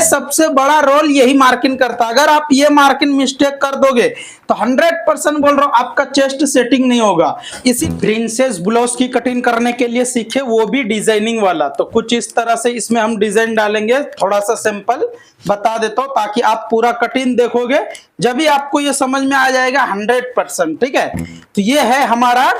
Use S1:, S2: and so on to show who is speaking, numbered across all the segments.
S1: सबसे बड़ा रोल यही मार्किंग करता है। अगर आप ये मार्किंग मिस्टेक कर दोगे तो 100% बोल रहा हूं आपका चेस्ट सेटिंग नहीं होगा। इसी प्रिंसेस ब्लाउज की कटिंग करने के लिए सीखे, वो भी डिजाइनिंग वाला। तो कुछ इस तरह से इसमें हम डिजाइन डालेंगे, थोड़ा सा सिंपल बता देता हूं ताकि आप पूरा कटिंग देखोगे जब भी आपको ये समझ में आ जाएगा 100%। ठीक है, तो ये है हमारा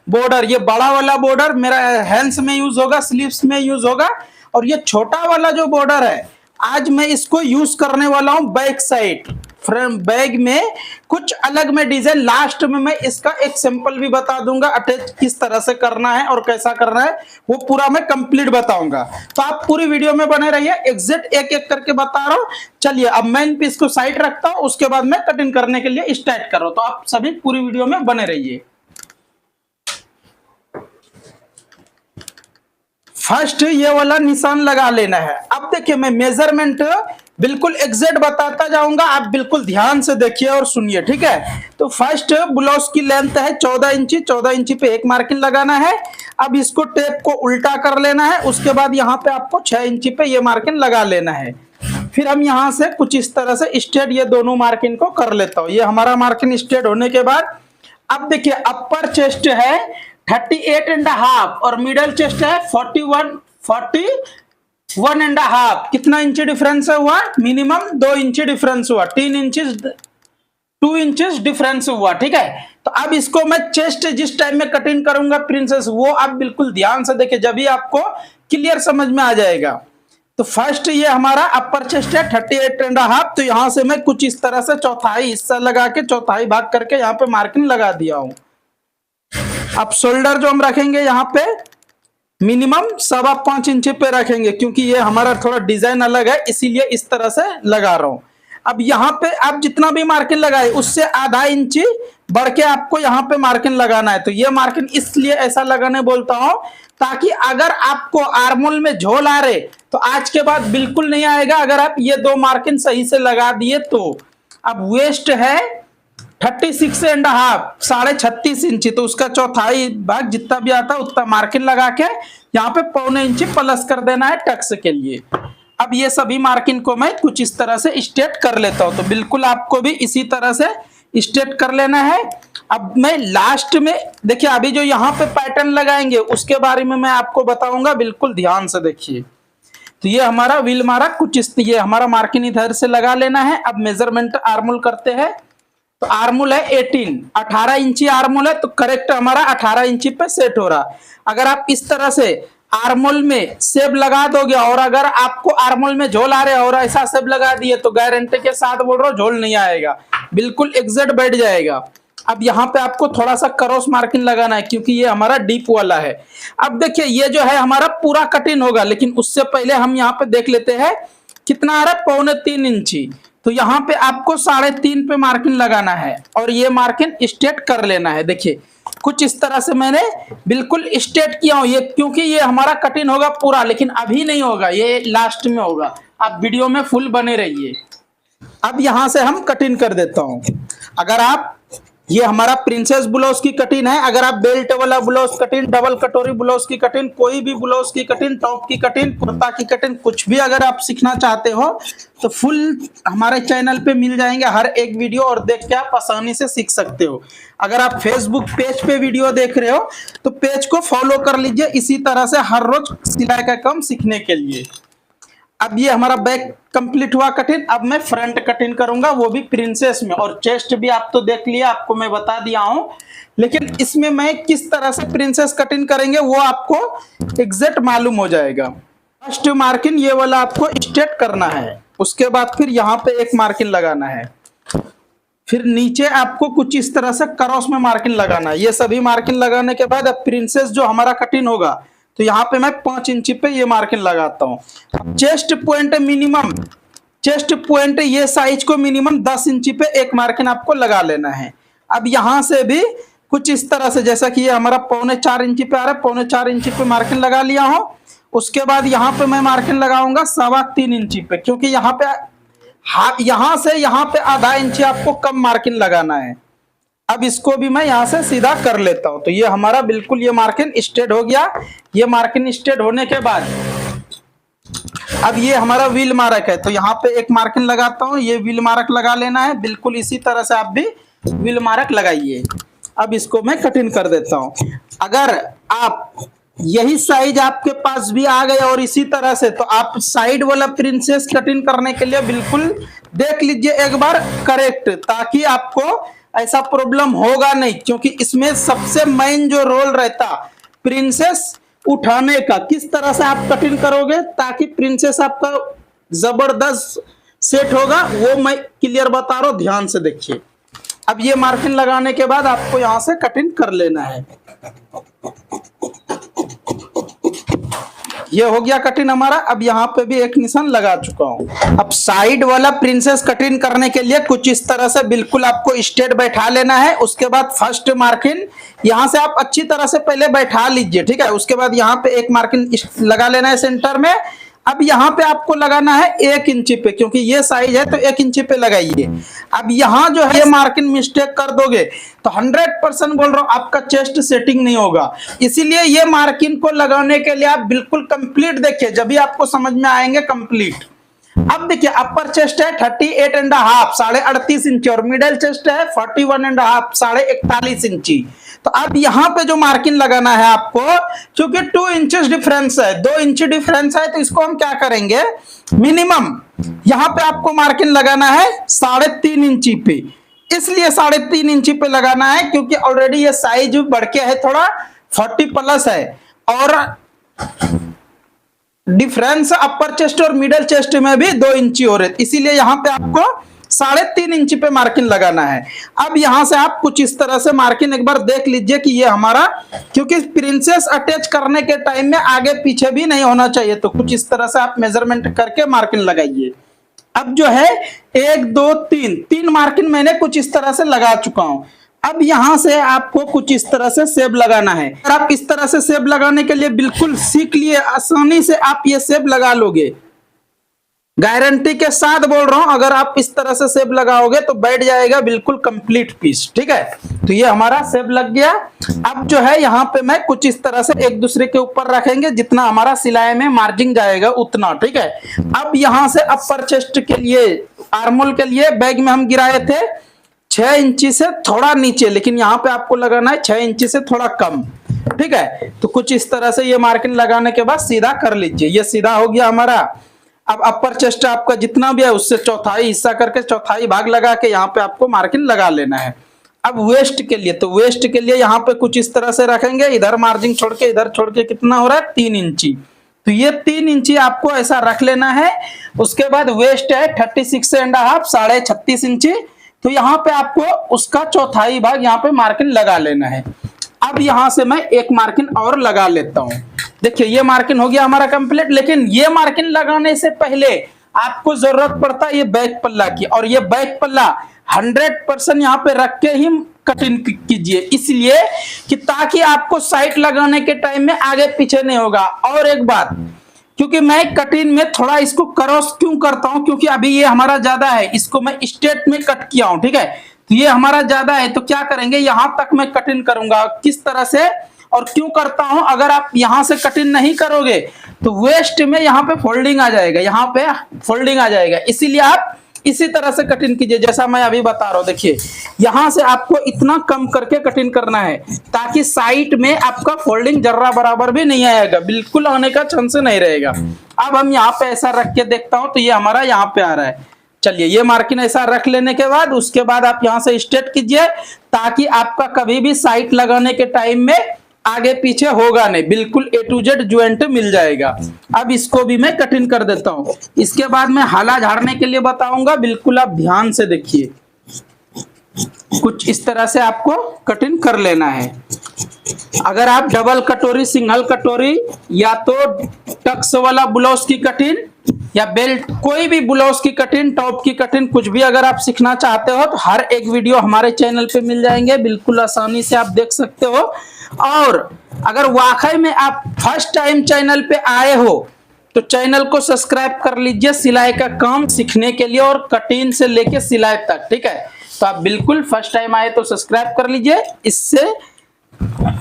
S1: बॉर्डर। ये बड़ा वाला बॉर्डर मेरा हैंड्स में यूज होगा, स्लीव्स में यूज होगा। और ये छोटा वाला जो बॉर्डर है आज मैं इसको यूज करने वाला हूं बैक साइड। फ्रंट बैग में कुछ अलग में डिजाइन, लास्ट में मैं इसका एक सैंपल भी बता दूंगा अटैच किस तरह से करना है और कैसा करना है, वो पूरा मैं कंप्लीट बताऊंगा। तो आप पूरी वीडियो में बने रहिए, एग्जैक्ट एक एक करके बता रहा हूं। चलिए अब मैं इन पीस को साइड रखता हूं, उसके बाद मैं कटिंग करने के लिए स्टार्ट कर रहा हूं। तो आप सभी पूरी वीडियो में बने रहिए। फर्स्ट ये वाला निशान लगा लेना है। अब देखिए मैं मेजरमेंट बिल्कुल एग्जैक्ट बताता जाऊंगा, आप बिल्कुल ध्यान से देखिए और सुनिए। ठीक है, तो फर्स्ट ब्लाउज की लेंथ है 14 इंची। 14 इंची पे एक मार्किंग लगाना है। अब इसको टेप को उल्टा कर लेना है, उसके बाद यहाँ पे आपको 6 इंची पे ये मार्किंग लगा लेना है। फिर हम यहाँ से कुछ इस तरह से स्ट्रेट ये दोनों मार्किंग को कर लेता हूँ। ये हमारा मार्किंग स्ट्रेट होने के बाद अब देखिए अपर चेस्ट है 38.5 और मिडल चेस्ट है 41.5। कितना इंची डिफरेंस हुआ? मिनिमम 2 इंची डिफरेंस हुआ, 2 इंचेस डिफरेंस हुआ। ठीक है, तो अब इसको मैं चेस्ट जिस टाइम में कटिंग करूंगा प्रिंसेस, वो आप बिल्कुल ध्यान से देखिए, जब भी आपको क्लियर समझ में आ जाएगा। तो फर्स्ट ये हमारा अपर चेस्ट है 38.5। तो यहां से मैं कुछ इस तरह से चौथाई हिस्सा लगा के, चौथाई भाग करके यहाँ पे मार्किंग लगा दिया हूं। अब शोल्डर जो हम रखेंगे यहाँ पे मिनिमम 5.25 इंची पे रखेंगे, क्योंकि ये हमारा थोड़ा डिजाइन अलग है, इसीलिए इस तरह से लगा रहा हूं। अब यहाँ पे आप जितना भी मार्किंग लगाए उससे आधा इंची बढ़ के आपको यहाँ पे मार्किंग लगाना है। तो ये मार्किंग इसलिए ऐसा लगाने बोलता हूं ताकि अगर आपको आर्मोल में झोल आ रहे तो आज के बाद बिल्कुल नहीं आएगा, अगर आप ये 2 मार्किंग सही से लगा दिए तो। अब वेस्ट है 36.5, 36.5 इंची। तो उसका चौथाई भाग जितना भी आता है उतना मार्किंग लगा के यहाँ पे 0.25 इंची प्लस कर देना है टक्स के लिए। अब ये सभी मार्किंग को मैं कुछ इस तरह से स्ट्रेट कर लेता हूं। तो बिल्कुल आपको भी इसी तरह से स्ट्रेट कर लेना है। अब मैं लास्ट में देखिए, अभी जो यहाँ पे पैटर्न लगाएंगे उसके बारे में मैं आपको बताऊंगा, बिल्कुल ध्यान से देखिए। तो ये हमारा व्हील मारा कुछ ये हमारा मार्किंग इधर से लगा लेना है। अब मेजरमेंट आर्मोल करते हैं। तो आर्मोल है 18 इंची आर्मोल है, तो करेक्ट हमारा 18 इंची पे सेट हो रहा। अगर आप इस तरह से आर्मोल में सेब लगा दोगे और अगर आपको आर्मोल में झोल आ रहे और ऐसा सेब लगा दिए तो गारंटी के साथ बोल रहा हूँ झोल नहीं आएगा, बिल्कुल एग्जैक्ट बैठ जाएगा। अब यहाँ पे आपको थोड़ा सा क्रॉस मार्किंग लगाना है, क्योंकि ये हमारा डीप वाला है। अब देखिए ये जो है हमारा पूरा कटिंग होगा, लेकिन उससे पहले हम यहाँ पे देख लेते हैं कितना आ रहा है, 2.25 इंची। तो यहाँ पे आपको 3.5 पे मार्किंग लगाना है और ये मार्किंग स्ट्रेट कर लेना है। देखिए कुछ इस तरह से मैंने बिल्कुल स्ट्रेट किया हूं, ये क्योंकि ये हमारा कटिंग होगा पूरा, लेकिन अभी नहीं होगा, ये लास्ट में होगा। आप वीडियो में फुल बने रहिए। अब यहां से हम कटिंग कर देता हूं। अगर आप ये हमारा प्रिंसेस ब्लाउज की कटिंग है, अगर आप बेल्ट वाला ब्लाउज कटिंग, डबल कटोरी ब्लाउज की कटिंग, कोई भी ब्लाउज की कटिंग, टॉप की कटिंग, कुर्ता की कटिंग, कुछ भी अगर आप सीखना चाहते हो तो फुल हमारे चैनल पे मिल जाएंगे हर एक वीडियो, और देख के आप आसानी से सीख सकते हो। अगर आप फेसबुक पेज पे वीडियो देख रहे हो तो पेज को फॉलो कर लीजिए इसी तरह से हर रोज सिलाई का काम सीखने के लिए। अब ये हमारा बैक कंप्लीट हुआ कटिंग। अब मैं फ्रंट कटिंग करूंगा, वो भी प्रिंसेस में। और चेस्ट भी आप तो देख लिया, आपको मैं बता दिया हूं, लेकिन इसमें मैं किस तरह से प्रिंसेस कटिंग करेंगे वो आपको एग्जैक्ट मालूम हो जाएगा। फर्स्ट मार्किंग ये वाला आपको स्ट्रेट करना है, उसके बाद फिर यहाँ पे एक मार्किंग लगाना है, फिर नीचे आपको कुछ इस तरह से क्रॉस में मार्किंग लगाना है। ये सभी मार्किंग लगाने के बाद अब प्रिंसेस जो हमारा कटिंग होगा तो यहाँ पे मैं 5 इंची पे ये मार्किंग लगाता हूँ। Chest point minimum, chest point ये साइज को मिनिमम 10 इंची पे एक मार्किंग आपको लगा लेना है। अब यहाँ से भी कुछ इस तरह से, जैसा कि ये हमारा 4.25 इंची पे आ रहा है, 4.25 इंची पे मार्किंग लगा लिया हूँ। उसके बाद यहाँ पे मैं मार्किंग लगाऊंगा 3.25 इंची पे, क्योंकि यहाँ पे यहाँ से यहाँ पे आधा इंची आपको कम मार्किंग लगाना है। अब इसको भी मैं यहाँ से सीधा कर लेता हूं। तो ये हमारा बिल्कुल ये मार्किंग स्ट्रेट हो गया। ये मार्किंग स्ट्रेट होने के बाद अब ये हमारा व्हील मार्क है, तो यहाँ पे एक मार्किंग लगाता हूँ, ये व्हील मार्क लगा लेना है। बिल्कुल इसी तरह से आप भी व्हील मार्क लगाइए। अब इसको मैं कटिंग कर देता हूँ। अगर आप यही साइज आपके पास भी आ गया और इसी तरह से, तो आप साइड वाला प्रिंसेस कटिंग करने के लिए बिल्कुल देख लीजिए एक बार करेक्ट, ताकि आपको ऐसा प्रॉब्लम होगा नहीं। क्योंकि इसमें सबसे मेन जो रोल रहता प्रिंसेस उठाने का, किस तरह से आप कटिंग करोगे ताकि प्रिंसेस आपका जबरदस्त सेट होगा, वो मैं क्लियर बता रहा हूं, ध्यान से देखिए। अब ये मार्किंग लगाने के बाद आपको यहां से कटिंग कर लेना है। ये हो गया कटिंग हमारा। अब यहाँ पे भी एक निशान लगा चुका हूं। अब साइड वाला प्रिंसेस कटिंग करने के लिए कुछ इस तरह से बिल्कुल आपको स्ट्रेट बैठा लेना है। उसके बाद फर्स्ट मार्किंग यहाँ से आप अच्छी तरह से पहले बैठा लीजिए, ठीक है। उसके बाद यहाँ पे एक मार्किंग लगा लेना है सेंटर में। अब यहाँ पे आपको लगाना है 1 इंची पे, क्योंकि ये साइज है तो 1 इंची पे लगाइए। अब यहाँ जो है ये मार्किंग मिस्टेक कर दोगे तो 100% बोल रहा हूँ आपका चेस्ट सेटिंग नहीं होगा। इसीलिए ये मार्किंग को लगाने के लिए आप बिल्कुल कंप्लीट देखिए, जब भी आपको समझ में आएंगे कंप्लीट। अब देखिए अपर चेस्ट है 38.5 38.5 इंची और मिडिल चेस्ट है 41.5 41.5 इंची। तो अब यहाँ पे जो मार्किंग लगाना है आपको, क्योंकि 2 इंचेस डिफरेंस है, 2 इंची डिफरेंस है, तो इसको हम क्या करेंगे, मिनिमम यहाँ पे आपको मार्किंग लगाना है 3.5 इंची पे। इसलिए 3.5 इंची पे लगाना है क्योंकि ऑलरेडी ये साइज बढ़ के है, थोड़ा 40+ है और डिफरेंस अपर चेस्ट और मिडिल चेस्ट में भी 2 इंची हो रहे, इसीलिए यहाँ पे आपको 3.5 इंची पे मार्किंग लगाना है। अब यहां से आप कुछ इस तरह से मार्किंग एक बार देख लीजिए कि ये हमारा, क्योंकि प्रिंसेस अटैच करने के टाइम में आगे पीछे भी नहीं होना चाहिए, तो कुछ इस तरह से आप मेजरमेंट करके मार्किंग लगाइए। अब जो है 1 2 3 मार्किंग मैंने कुछ इस तरह से लगा चुका हूं। अब यहां से आपको कुछ इस तरह से शेप लगाना है। अगर आप इस तरह से शेप लगाने के लिए बिल्कुल सीख लिए, आसानी से आप ये शेप लगा लोगे, गारंटी के साथ बोल रहा हूं। अगर आप इस तरह से शेप लगाओगे तो बैठ जाएगा बिल्कुल कंप्लीट पीस, ठीक है। तो ये हमारा शेप लग गया। अब जो है यहाँ पे मैं कुछ इस तरह से एक दूसरे के ऊपर रखेंगे, जितना हमारा सिलाई में मार्जिन जाएगा उतना, ठीक है। अब यहाँ से अपर चेस्ट के लिए, आर्मोल के लिए बैग में हम गिराए थे 6 इंची से थोड़ा नीचे, लेकिन यहाँ पे आपको लगाना है 6 इंची से थोड़ा कम, ठीक है। तो कुछ इस तरह से ये मार्किंग लगाने के बाद सीधा कर लीजिए। ये सीधा हो गया हमारा। अब अपर चेस्ट आपका जितना भी है उससे चौथाई हिस्सा करके चौथाई भाग लगा के यहाँ पे आपको मार्किंग लगा लेना है। अब वेस्ट के लिए, तो वेस्ट के लिए यहाँ पे कुछ इस तरह से रखेंगे, इधर मार्जिन छोड़ के इधर छोड़ के कितना हो रहा है 3 इंची। तो ये 3 इंची आपको ऐसा रख लेना है। उसके बाद वेस्ट है 36.5 36.5 इंची। तो यहाँ पे आपको उसका चौथाई भाग यहाँ पे मार्किंग लगा लेना है। अब यहां से मैं एक मार्किंग और लगा लेता हूं। देखिए ये मार्किंग हो गया हमारा कंप्लीट, लेकिन ये मार्किंग लगाने से पहले आपको जरूरत पड़ता है ये बैक पल्ला की, और ये बैक पल्ला 100% यहाँ पे रख के ही कटिंग कीजिए, इसलिए कि ताकि आपको साइड लगाने के टाइम में आगे पीछे नहीं होगा। और एक बात, क्योंकि मैं कटिंग में थोड़ा इसको क्रॉस क्यों करता हूं, क्योंकि अभी ये हमारा ज्यादा है, इसको मैं स्ट्रेट में कट किया हूं, ठीक है। तो ये हमारा ज्यादा है, तो क्या करेंगे, यहां तक मैं कटिंग करूंगा। किस तरह से और क्यों करता हूं, अगर आप यहां से कटिंग नहीं करोगे तो वेस्ट में यहाँ पे फोल्डिंग आ जाएगा, यहाँ पे फोल्डिंग आ जाएगा। इसीलिए आप इसी तरह से कटिंग कीजिए जैसा मैं अभी बता रहा हूं। देखिए यहां से आपको इतना कम करके कटिंग करना है ताकि साइड में आपका फोल्डिंग जर्रा बराबर भी नहीं आएगा, बिल्कुल आने का चांस नहीं रहेगा। अब हम यहाँ पे ऐसा रख के देखता हूं, तो ये हमारा यहाँ पे आ रहा है। चलिए ये मार्किंग ऐसा रख लेने के बाद उसके बाद आप यहां से स्ट्रेट कीजिए, ताकि आपका कभी भी साइड लगाने के टाइम में आगे पीछे होगा नहीं, बिल्कुल A to Z ज्वाइंट मिल जाएगा। अब इसको भी मैं कटिंग कर देता हूं। इसके बाद मैं हाला झाड़ने के लिए बताऊंगा, बिल्कुल आप ध्यान से देखिए। कुछ इस तरह से आपको कटिंग कर लेना है। अगर आप डबल कटोरी, सिंगल कटोरी, या तो टक्स वाला ब्लाउज की कटिंग या बेल्ट, कोई भी ब्लाउज की कटिंग, टॉप की कटिंग, कुछ भी अगर आप सीखना चाहते हो तो हर एक वीडियो हमारे चैनल पे मिल जाएंगे, बिल्कुल आसानी से आप देख सकते हो। और अगर वाकई में आप फर्स्ट टाइम चैनल पे आए हो तो चैनल को सब्सक्राइब कर लीजिए सिलाई का काम सीखने के लिए, और कटिंग से लेके सिलाई तक, ठीक है। तो आप बिल्कुल फर्स्ट टाइम आए तो सब्सक्राइब कर लीजिए, इससे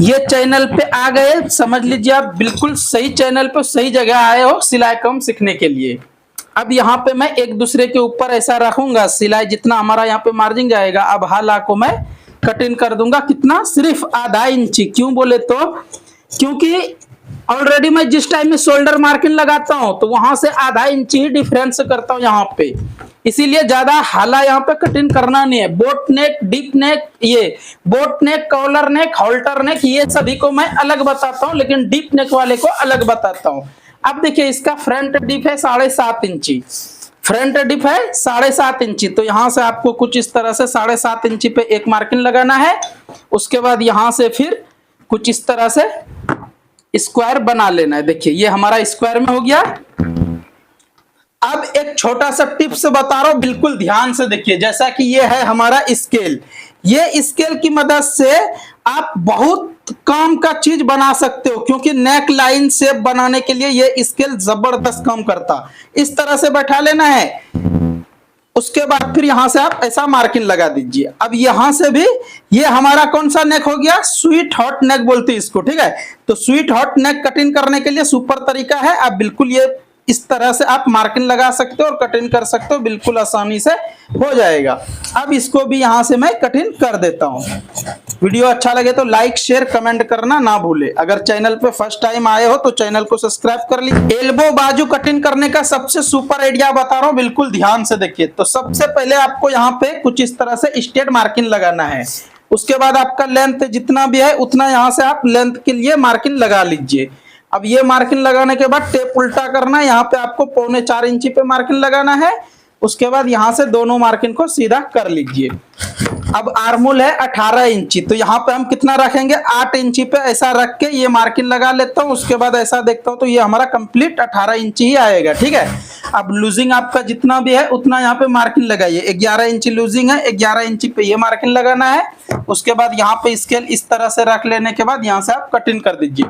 S1: ये चैनल पे आ गए, समझ लीजिए आप बिल्कुल सही चैनल पे सही जगह आए हो सिलाई काम सीखने के लिए। अब यहाँ पे मैं एक दूसरे के ऊपर ऐसा रखूंगा, सिलाई जितना हमारा यहाँ पे मार्जिन जाएगा, अब हाला को मैं कटिंग कर दूंगा कितना, सिर्फ आधा इंची। क्यों बोले तो क्योंकि ऑलरेडी मैं जिस टाइम में शोल्डर मार्किंग लगाता हूं तो वहां से आधा इंच ही डिफरेंस करता हूं यहाँ पे, इसीलिए ज्यादा हाला यहाँ पे कटिंग करना नहीं है। बोट नेक, डीप नेक, ये boat neck, collar neck, halter neck, ये सभी को मैं अलग बताता हूं, लेकिन डीप नेक वाले को अलग बताता हूं। अब देखिए इसका फ्रंट डिप है 7.5 इंची, फ्रंट डिप है 7.5 इंची, तो यहां से आपको कुछ इस तरह से 7.5 इंची पे एक मार्किंग लगाना है। उसके बाद यहां से फिर कुछ इस तरह से स्क्वायर बना लेना है। देखिए ये हमारा स्क्वायर में हो गया। अब एक छोटा सा टिप्स बता रहा हूं, बिल्कुल ध्यान से देखिए। जैसा कि ये है हमारा स्केल, ये स्केल की मदद से आप बहुत काम का चीज बना सकते हो, क्योंकि नेक लाइन शेप बनाने के लिए ये स्केल जबरदस्त काम करता। इस तरह से बैठा लेना है। उसके बाद फिर यहां से आप ऐसा मार्किंग लगा दीजिए। अब यहां से भी ये हमारा कौन सा नेक हो गया, स्वीट हॉट नेक बोलते हैं इसको, ठीक है। तो स्वीट हॉट नेक कटिंग करने के लिए सुपर तरीका है। आप बिल्कुल ये इस तरह से आप मार्किंग लगा सकते हो और कटिंग कर सकते हो, बिल्कुल आसानी से हो जाएगा। अब इसको भी यहां से मैं कटिंग कर देता हूं। वीडियो अच्छा लगे तो लाइक शेयर कमेंट करना ना भूले। अगर चैनल पे फर्स्ट टाइम आए हो तो चैनल को सब्सक्राइब कर लीजिए। एल्बो बाजू कटिंग करने का सबसे सुपर आइडिया बता रहा हूं, बिल्कुल ध्यान से देखिए। तो सबसे पहले आपको यहाँ पे कुछ इस तरह से स्ट्रेट मार्किंग लगाना है। उसके बाद आपका लेंथ जितना भी है उतना यहाँ से आप लेंथ के लिए मार्किंग लगा लीजिए। अब ये मार्किंग लगाने के बाद टेप उल्टा करना है, यहाँ पे आपको 3.25 इंची पे मार्किंग लगाना है। उसके बाद यहाँ से दोनों मार्किंग को सीधा कर लीजिए। अब आर्मोल है 18 इंची, तो यहाँ पे हम कितना रखेंगे, 8 इंची पे ऐसा रख के ये मार्किंग लगा लेता हूँ। उसके बाद ऐसा देखता हूँ तो ये हमारा कंप्लीट 18 इंची ही आएगा, ठीक है। अब लूजिंग आपका जितना भी है उतना यहाँ पे मार्किंग लगाइए। 11 इंची लूजिंग है, 11 इंची पे ये मार्किंग लगाना है। उसके बाद यहाँ पे स्केल इस तरह से रख लेने के बाद यहाँ से आप कटिंग कर दीजिए।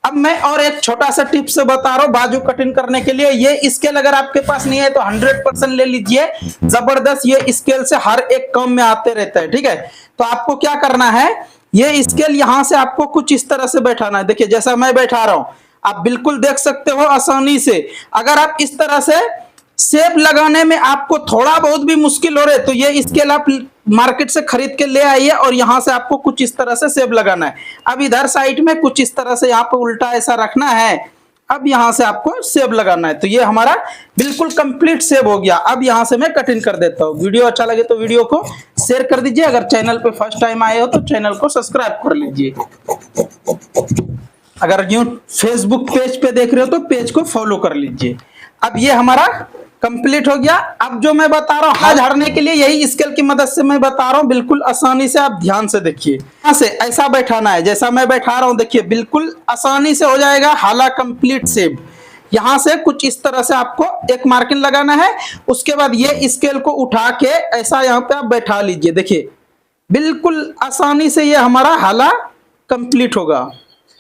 S1: अब मैं और एक छोटा सा टिप्स बता रहा हूँ बाजू कटिंग करने के लिए। ये स्केल अगर आपके पास नहीं है तो 100% ले लीजिए, जबरदस्त ये स्केल से हर एक काम में आते रहता है, ठीक है। तो आपको क्या करना है, ये स्केल यहाँ से आपको कुछ इस तरह से बैठाना है। देखिए जैसा मैं बैठा रहा हूँ आप बिल्कुल देख सकते हो आसानी से। अगर आप इस तरह से शेप लगाने में आपको थोड़ा बहुत भी मुश्किल हो रहा है तो ये स्केल आप मार्केट से खरीद के ले आइए और यहां से आपको कुछ इस तरह से शेप लगाना है। अब इधर साइड में कुछ इस तरह से यहाँ पे उल्टा ऐसा रखना है। अब यहां से आपको शेप लगाना है। तो ये हमारा बिल्कुल कंप्लीट शेप हो गया। अब यहां से मैं कटिंग कर देता हूँ। वीडियो अच्छा लगे तो वीडियो को शेयर कर दीजिए। अगर चैनल पे फर्स्ट टाइम आए हो तो चैनल को सब्सक्राइब कर लीजिए। अगर न्यू फेसबुक पेज पे देख रहे हो तो पेज को फॉलो कर लीजिए। अब ये हमारा कंप्लीट हो गया। अब जो मैं बता रहा हूँ हाथ झाड़ने के लिए यही स्केल की मदद से मैं बता रहा हूँ, बिल्कुल आसानी से आप ध्यान से देखिए। यहाँ से ऐसा बैठाना है जैसा मैं बैठा रहा हूँ, देखिए बिल्कुल आसानी से हो जाएगा हाला कंप्लीट शेप। यहाँ से कुछ इस तरह से आपको एक मार्किंग लगाना है। उसके बाद ये स्केल को उठा के ऐसा यहाँ पे आप बैठा लीजिए। देखिए बिल्कुल आसानी से ये हमारा हाला कंप्लीट होगा,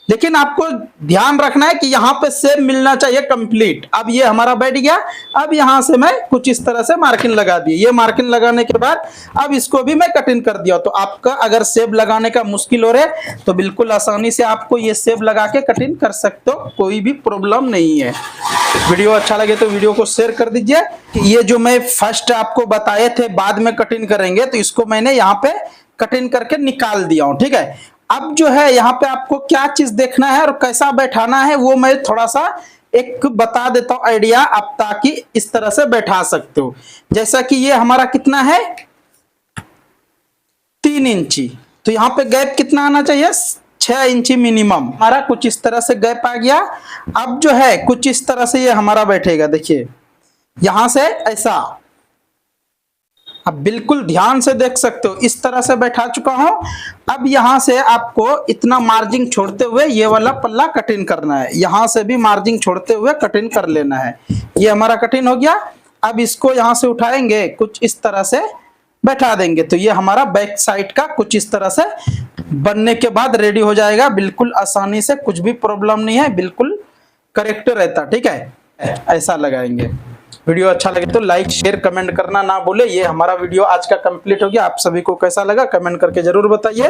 S1: लेकिन आपको ध्यान रखना है कि यहाँ पे शेप मिलना चाहिए कंप्लीट। अब ये हमारा बैठ गया। अब यहाँ से मैं कुछ इस तरह से मार्किंग लगा दी। ये मार्किंग लगाने के बाद अब इसको भी मैं कटिंग कर दिया। तो आपका अगर शेप लगाने का मुश्किल हो रहा है तो बिल्कुल आसानी से आपको ये शेप लगा के कटिंग कर सकते हो, कोई भी प्रॉब्लम नहीं है। वीडियो अच्छा लगे तो वीडियो को शेयर कर दीजिए। ये जो मैं फर्स्ट आपको बताए थे बाद में कटिंग करेंगे, तो इसको मैंने यहाँ पे कटिंग करके निकाल दिया हूँ, ठीक है। अब जो है यहाँ पे आपको क्या चीज देखना है और कैसा बैठाना है वो मैं थोड़ा सा एक बता देता हूँ आइडिया, आप ताकि इस तरह से बैठा सकते हो। जैसा कि ये हमारा कितना है 3 इंची, तो यहाँ पे गैप कितना आना चाहिए 6 इंची मिनिमम। हमारा कुछ इस तरह से गैप आ गया। अब जो है कुछ इस तरह से ये हमारा बैठेगा। देखिए यहां से ऐसा अब बिल्कुल ध्यान से देख सकते हो, इस तरह से बैठा चुका हूं। अब यहां से आपको इतना मार्जिन छोड़ते हुए ये वाला पल्ला कटिंग करना है। यहां से भी मार्जिन छोड़ते हुए कटिंग कर लेना है। ये हमारा कटिंग हो गया। अब इसको यहां से उठाएंगे, कुछ इस तरह से बैठा देंगे, तो ये हमारा बैक साइड का कुछ इस तरह से बनने के बाद रेडी हो जाएगा। बिल्कुल आसानी से, कुछ भी प्रॉब्लम नहीं है, बिल्कुल करेक्ट रहता, ठीक है। ऐसा लगाएंगे। वीडियो अच्छा लगे तो लाइक शेयर कमेंट करना ना भूले। ये हमारा वीडियो आज का कंप्लीट हो गया। आप सभी को कैसा लगा कमेंट करके जरूर बताइए।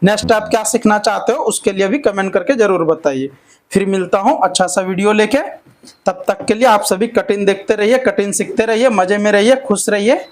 S1: नेक्स्ट आप क्या सीखना चाहते हो उसके लिए भी कमेंट करके जरूर बताइए। फिर मिलता हूँ अच्छा सा वीडियो लेके। तब तक के लिए आप सभी कटिंग देखते रहिए, कटिंग सीखते रहिए, मजे में रहिए, खुश रहिए।